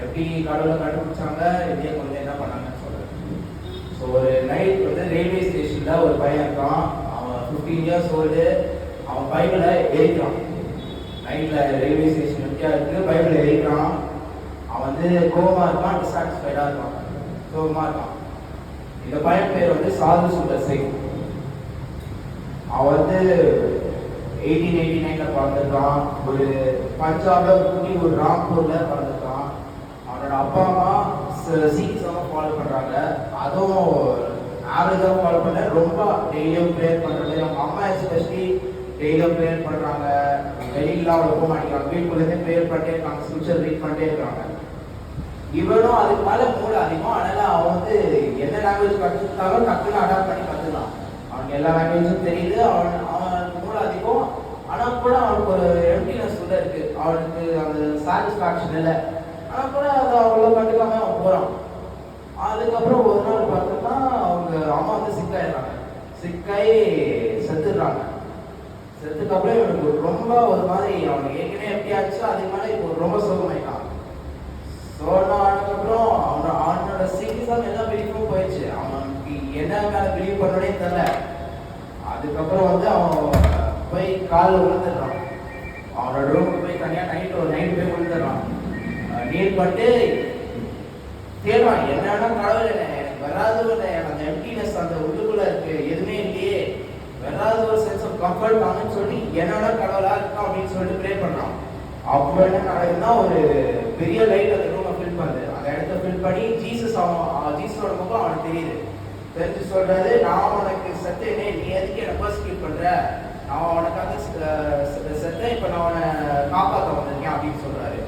எப்படி கடவுளை கண்டுபிடிச்சாங்க, எப்படி வந்து என்ன பண்ணாங்கன்னு சொல்றேன். ஸோ ஒரு நைட் வந்து ரயில்வே ஸ்டேஷனில் ஒரு பையன் இருக்கான். அவன் 15 இயர்ஸ் ஓல்டு. அவன் பைபிளை எழுதிக்கிறான். நைட்டில் ரயில்வே ஸ்டேஷன் எப்படியா இருக்கு, பைபிளை எழுதிக்கிறான். அவன் வந்து கோவமாக இருக்கான், டிசாட்டிஸ்ஃபைடாக இருக்கான், சோகமாக இருக்கான். இந்த பையன் பேர் வந்து சாது சுந்தர் சிங். அவன் வந்து 1889 பிறந்திருக்கான். ஒரு பஞ்சாப்ல குடி ஒரு ராம்பூர்ல பிறந்திருக்கான். அவனோட அப்பா அம்மா சீக்கிரம் ஃபாலோ பண்றாங்க. அதுவும் ஆவரேஜாக ஃபாலோ பண்ண, ரொம்ப டெய்லியும் ப்ரேயர் பண்றது. அவங்க அம்மா எஸ்பெஷலி டெய்லியும் ப்ரேயர் பண்றாங்க. வெளியிலாம் அவ்வளோ போக மாட்டேங்கிறாங்க. வீட்டுக்குள்ளேருந்து ப்ரேயர் பண்ணிட்டே இருக்காங்க, ஸ்கிரிப்சர் ரீட் பண்ணிட்டே இருக்காங்க. இவனும் அதுக்கு மேலே மூளை அதிகம். அதனால அவன் வந்து என்ன லாங்குவேஜ் கற்றுக்கிட்டாலும் டக்குன்னு அடாப்ட் பண்ணி கற்றுக்கலாம். அவனுக்கு எல்லா லாங்குவேஜும் தெரியுது. அவன் மூளை அதிகம். ஆனால் கூட அவனுக்கு ஒரு எம்டினஸ் கூட இருக்கு. அவனுக்கு அந்த சாட்டிஸ்ஃபேக்ஷன் இல்லை. ஆனால் கூட அதை அவ்வளோ கண்டுக்காம அவன் போகிறான். அதுக்கப்புறம் ஒரு நாள் பார்த்தோம்னா அவங்க அம்மா வந்து சிக்காயிடுறாங்க. சிக்காயி செத்துடுறாங்க. செத்துக்கப்புறம் இவனுக்கு ரொம்ப ஒரு மாதிரி, அவனுக்கு ஏற்கனவே எப்படியாச்சு அதுக்கு மேலே இப்போ ரொம்ப சோகமாயிட்டான். சோகமானதுக்கப்புறம் அவனோட சீரியஸாக எல்லா பிலீஃபும் போயிடுச்சு. அவனுக்கு என்ன மேலே பிலீவ் பண்ணனே தெரியல. அதுக்கப்புறம் வந்து அவன் போய் காலில் விழுந்துடுறான். அவனோட ரூமுக்கு போய் தனியாக நைட்டு போய் விழுந்துடுறான். நீர் பட்டு தேடுறான். என்னன்னா கடவுள் என்ன எனக்கு வராது, அந்த எம்டினஸ் அந்த உள்ளுக்குள்ள இருக்கு, எதுவுமே இல்லையே, வராது ஒரு சென்ஸ் ஆஃப் கம்ஃபர்ட் ஆகுன்னு சொல்லி என்னோட கடவுளா இருக்கா அப்படின்னு சொல்லிட்டு ப்ரே பண்றான். அப்போ என்ன நடக்குதுன்னா ஒரு பெரிய லைட் அந்த ரூமை ஃபில் பண்ணுது. அந்த இடத்த ஃபில் பண்ணி ஜீசஸோட முகம் அவனுக்கு தெரியுது. தெரிஞ்சு சொல்றாரு, நான் உனக்கு செத்தேனே, நீ எதுக்கு என்னை பர்சிக்யூட் பண்ற, நான் உனக்காக செத்தேன், இப்போ நான் உன்னை காப்பாற்ற வந்திருக்கேன் அப்படின்னு சொல்றாரு.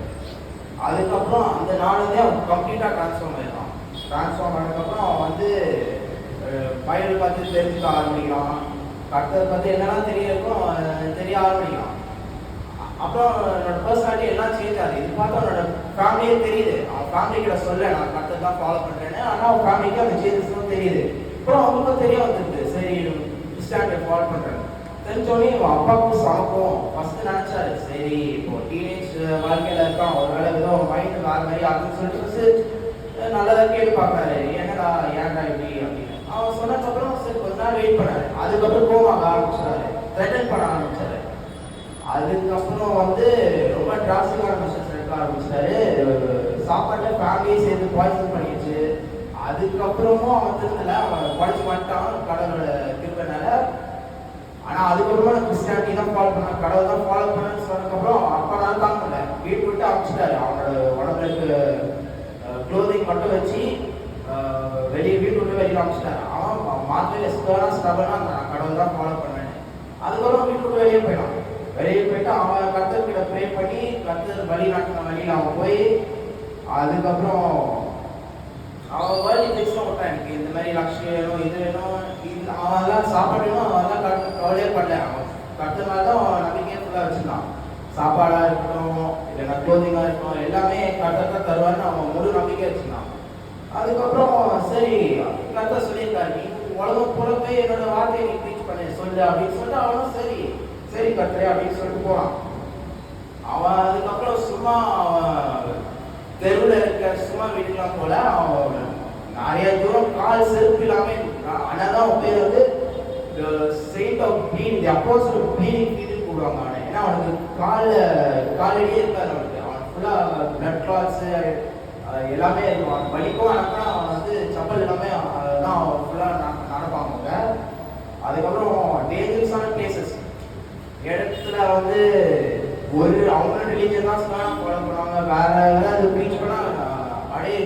அதுக்கப்புறம் அந்த நாளுதே அவன் கம்ப்ளீட்டாக ட்ரான்ஸ்ஃபார்ம் ஆகிடுறான். ட்ரான்ஸ்ஃபார்ம் ஆனதுக்கப்புறம் அவன் வந்து பைபிள் பார்த்து தெரிஞ்சுக்க ஆரம்பிக்கிறான். கர்த்தரை பற்றி என்னெல்லாம் தெரிய ஆரம்பிக்கிறான். அப்புறம் என்னோட பர்சனாலிட்டி எல்லாம் சேஞ்ச் ஆகுது. இது பார்த்தா அவனோட ஃபேமிலியே தெரியுது. அவன் ஃபேமிலி கிட்ட சொல்ல நான் கர்த்தர் தான் ஃபாலோ பண்ணுறேன்னு. ஆனால் அவன் ஃபேமிலிக்கு அந்த சேஞ்சஸ்லாம் தெரியுது. அப்புறம் அவங்களுக்கும் தெரிய வந்துருக்கு, சரி கிறிஸ்டியானிட்டியை ஃபாலோ பண்ணுறேன். தெரிஞ்சோடனே இவன் அப்பாவுக்கும் சமக்கும். ஃபர்ஸ்ட் நினைச்சாரு, சரி இப்போ டீனேஜ் வாழ்க்கையில இருக்கான், ஒரு வேலை ஏதோ மைண்டு வேற மாதிரி ஆகுதுன்னு சொல்லிட்டு நல்லதா கேட்டு பார்க்கறாரு, ஏன்டா இப்படி அப்படின்னு. அவன் சொன்னதுக்கப்புறம் சரி கொஞ்ச நாள் வெயிட் பண்ணாரு. அதுக்கப்புறம் கோமாக ஆரம்பிச்சாரு, த்ரெட்டன் பண்ண ஆரம்பிச்சாரு. அதுக்கப்புறம் வந்து ரொம்ப டிராஸ்டிக்கான மெஷர்ஸ் எடுக்க ஆரம்பிச்சாரு. சாப்பாட்டில் ஃபேமிலியை சேர்ந்து பாய்சன் பண்ணிடுச்சு. அதுக்கப்புறமும் அவன் திருந்தல, அவன் படிச்சு மாட்டான் கடவுளோட கிருபைனால. ஆனால் அதுக்கப்புறமா கிறிஸ்டியானிட்டி தான் ஃபாலோ பண்ணான், கடவுள் தான் ஃபாலோ பண்ணான்னு சொன்னதுக்கப்புறம் அப்பனால தான் பண்ணல, வீட்டு விட்டு அனுப்பிச்சிட்டாரு. அவனோட உடம்புக்கு க்ளோதிங் மட்டும் வச்சு வீட்டு விட்டு வெளியே அனுப்பிச்சிட்டாரு. அவன் மாத்திரையில் ஸ்டபனா நான் கடவுள் தான் ஃபாலோ பண்ணேன். அதுக்கப்புறம் வீட்டு விட்டு வெளியே போயிட்டு அவன் கர்த்தர்கிட்ட ப்ரே பண்ணி கர்த்தர் வழிநாட்டின வழியில் அவன் போய் அதுக்கப்புறம் அவன் வேர்ல்டு திங்ஸ்லாம் விட்டான். எனக்கு இந்த மாதிரி லட்சியம் வேணும், இது வேணும், அவன்லாம் சாப்பாடு வேணும், அவன்லாம் கவலையே பண்ணல. அவன் கர்த்தர் தான் அவன் நம்பிக்கையே ஃபுல்லாக வச்சுருந்தான். சாப்பாடாக இருக்கட்டும், இல்லைன்னா க்ளோதிங்காக இருக்கட்டும், எல்லாமே கர்த்தர் தான் தருவான்னு அவன் முழு நம்பிக்கை வச்சுருந்தான். அதுக்கப்புறம் சரி கர்த்தர் சொல்லியிருக்காரு, நீ உலகம் போல போய் என்னோட வார்த்தையை நீ ப்ரீச் பண்ண சொல்லு அப்படின்னு சொல்லிட்டு அவனும் சரி கர்த்தரே அப்படின்னு சொல்லிட்டு போனான். அவன் அதுக்கப்புறம் சும்மா தெருவில் இருக்க சும்மா வீட்டுலாம் போல அவன் நிறைய தூரம் கால் செருப்பு இல்லாமல். ஆனால் தான் அவன் பேர் வந்து saint of bleeding, the apostle of bleeding ஃபீட்னு கூப்பிடுவாங்க அவனை. ஏன்னா அவனுக்கு காலையிலேயே இருக்காது. அவனுக்கு ஃபுல்லாக பிளட் கிளாட்ஸு எல்லாமே இருக்கும். அவன் வலிக்கும். ஆனால் அவன் வந்து சப்பல் எல்லாமே தான் அவன் ஃபுல்லாக நடப்பாங்க. அதுக்கப்புறம் டேஞ்சரஸான பிளேசஸ் இடத்துல வந்து ஒரு அவங்களோட ரிலீஜன் தான் ஃபாலோ பண்ணுவாங்க. வேற ஏதாவது ப்ரீச் பண்ணால் அப்படியே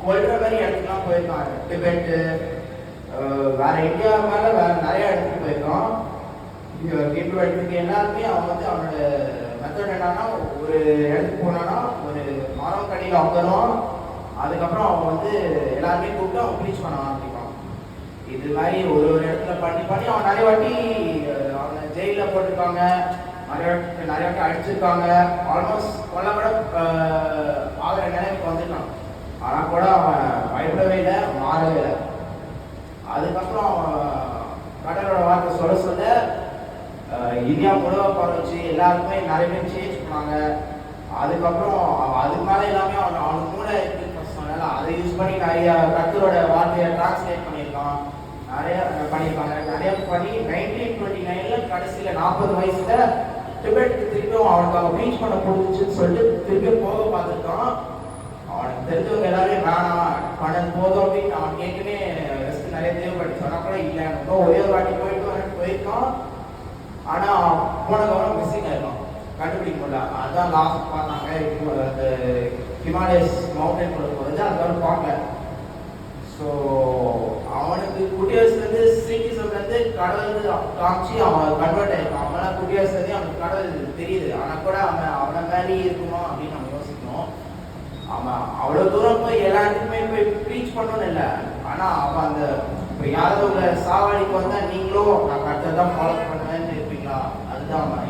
கொள்ற மாதிரி இடத்துக்குலாம் போயிருக்காங்க. டிபெட்டு வேற இந்தியா மேலே வேற நிறைய இடத்துக்கு போயிருக்கான். ஹிந்து இடத்துக்கு எல்லாருமே அவன் வந்து அவனோட மெத்தட் என்னன்னா, ஒரு இடத்துக்கு போனான்னா ஒரு மரம் கடையில் உட்காருவான். அதுக்கப்புறம் அவன் வந்து எல்லாருமே கூப்பிட்டு அவன் ப்ரீச் பண்ண ஆரம்பிப்பான். இது மாதிரி ஒரு இடத்துல பண்ணி அவன் நிறைய வாட்டி அவனை ஜெயிலில் போட்டிருக்காங்க, நிறைய வாட்டி அடிச்சிருக்காங்க. ஆல்மோஸ்ட் கொல்ல கூட ஆகிற நிலைமைக்கு வந்துட்டான். ஆனால் கூட அவன் பயப்படவே இல்லை, மாறவே இல்லை. அதுக்கப்புறம் கடலோட வார்த்தை சொல்ல இந்தியா முழுவ பரவச்சு எல்லாருக்குமே நிறைய பேர் சேஞ்ச் பண்ணாங்க. அதுக்கப்புறம் அதுக்கு மேலே எல்லாமே அவனுக்கு யூஸ் பண்ணி நிறைய கர்த்தரோட வார்த்தையை டிரான்ஸ்லேட் பண்ணியிருக்கான், நிறைய பண்ணியிருக்காங்க. நிறைய பண்ணி 1929 கடைசியில் 40 வயசுல டிபெட்டுக்கு திருப்பியும் அவனுக்கு ரீச் பண்ண முடிஞ்சுன்னு சொல்லிட்டு திருப்பியும் போக பார்த்துருக்கான். அவனுக்கு தெரிஞ்சவங்க எல்லாரும் வேணாம் பணம் போதும் அப்படின்னு அவன் கேட்குமே ரெஸ்ட் நிறைய தேவைப்பட்டு சொன்னா கூட இல்லை, எனக்கு ஒரே ஒரு வாட்டி போயிருக்கான். ஆனா போன கவனம் மிஸ்ஸிங் ஆயிருக்கும், கண்டுபிடிக்க முடியல. அதான் லாஸ்ட் பார்த்தாங்க அந்த ஹிமாலயஸ் மவுண்டன் கூட போகிறது, அதுக்கப்புறம் பார்க்கல. ஸோ அவனுக்கு குடியரசுலேருந்து சீக்கிசம்லேருந்து கடவுள் காமிச்சு அவன் கன்வெர்ட் ஆயிருக்கான். அவனா குடியரசுலேருந்து அவனுக்கு கடவுள் தெரியுது, ஆனால் கூட அவனை மாதிரி இருக்குமா அப்படின்னு நம்ம யோசிக்கணும். அவன் அவ்வளோ தூரம் போய் எல்லாத்துக்குமே போய் ப்ரீச் பண்ணணும்னு இல்லை, ஆனால் அவன் அந்த இப்போ யாராவது உங்களை சாவடிக்கு வந்தால் நீங்களும் நான் கரெக்டாக தான் ஃபாலோ பண்ணுவேன்னு இருப்பீங்களா? அதுதான் அவன்